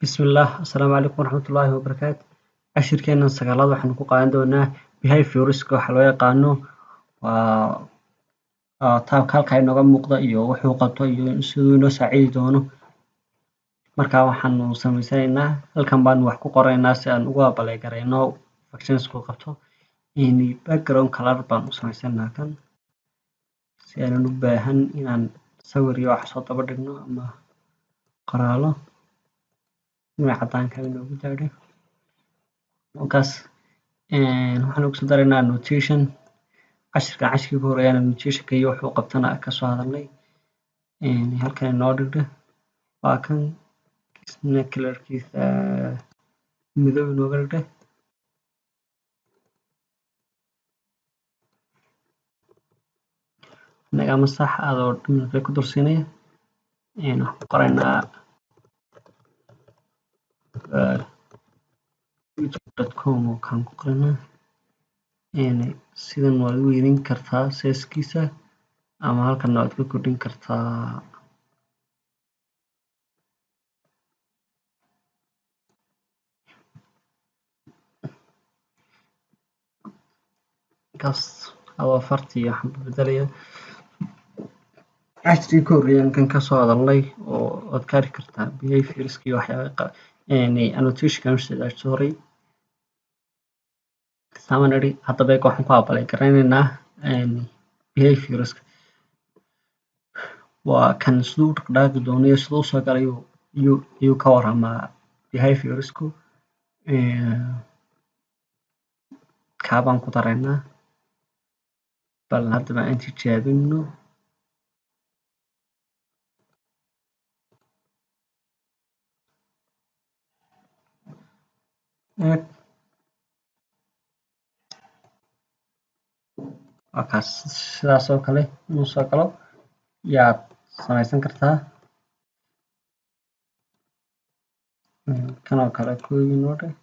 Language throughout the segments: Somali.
بسم الله السلام عليكم ورحمة الله وبركاته cashirkeena sagaalaad waxaanu ku qaadan doonaa behaviorska waxa loo yaqaano waa taabka halkaa inooga muuqda iyo wuxuu qabto iyo siduu inoo saacidi doono marka waxaanu sameysanaynaa halkan baanu wax ku qoraynaa si aan ugu apply gareyno functionsku qabto background color baanu sameysanaynaa halkan si aanan u baahan inaan sawir iyo wax soo daba dhigno ama qoraalo cadaanka inoogu daadhay markaas waxaan ugu soo daraynaa annotation cashirkii ugu horeeyana annotationka iyo wuxuu qabtana kasoo hadalnay halkan inoo dhigdhe waa kan isna kalarkiisa madow inooga dhigdhe inaga masax adoo dhimirka ku dursiinaya waxaan ku qoraynaa youtube.com oo kaan ku qoraynaa sidan waad u weydiin kartaa sizekiisa ama halkan waad ka kordhin kartaa kaas adoo fartii waxaan bedelaya cashirkii ka horeeyay kan kasoo hadalnay oo waad ka arki kartaa behaviorska iyo waxyaabaha annotationka sorry summary haddaba waxaan ku apply gareynaynaa behaviorska waa kan siduu u dhaqdhaqaaqi doono iyo siduu usoo galay ayuu ka waramaa behaviorsku kaabaan ku daraynaa bal haddaba aan tijaabino waa kaas sidaas oo kale inuu soo galo yaad sameysan kartaa kan oo kale koobi noo dheh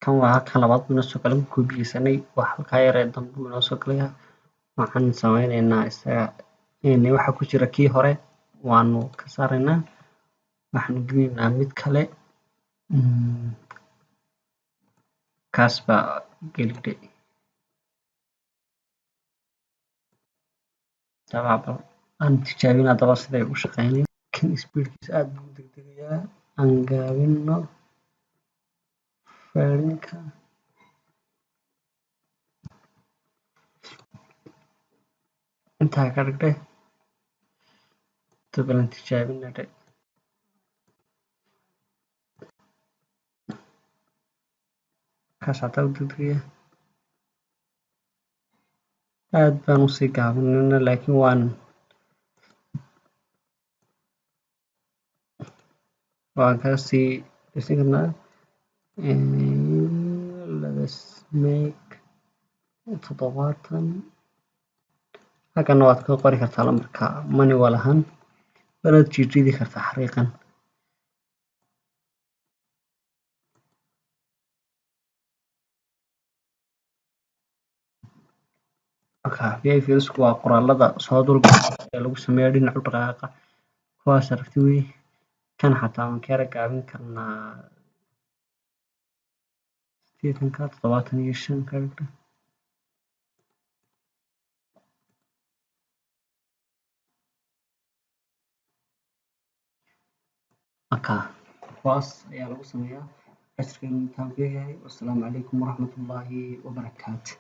kan waa halkan labaad buu inoo soo galay koobiyeysanay wax halkaa yaree dambe buu inoo soo galayaa waxaan sameynaynaa isaga waxa ku jira kii hore waanu ka saaraynaa waxaanu gelinaynaa mid kale kaas baa gelidhe dabacbal aan tijaabin haddaba siday u shaqeynayaan kan speedkiisa aad buu u degdegayaa aan gaabino fairinka intaa ka dhigdhe dabalan tijaabina dhe kaas hadaa u degdegaya aad baan usii gaabinayna laakiin waan kasii dhisin karnaa let's make 70 halkana waad ka qori kartaa lambarka manual ahaan waanaad jiidjiidi kartaa xariiqan behaviorsku waa qoraalada soo dulgala ee lagu sameeyo dhinaca u dhaqaaqa kuwaas aragti wey kan xataa waan ka yara gaabin karnaa 75 ka dhigdhe kuwaas ayaa lagu sameeyaa cashirkeenu intaan ku egahay wassalaamu calaykum waraxmatullaahi wabarakaatu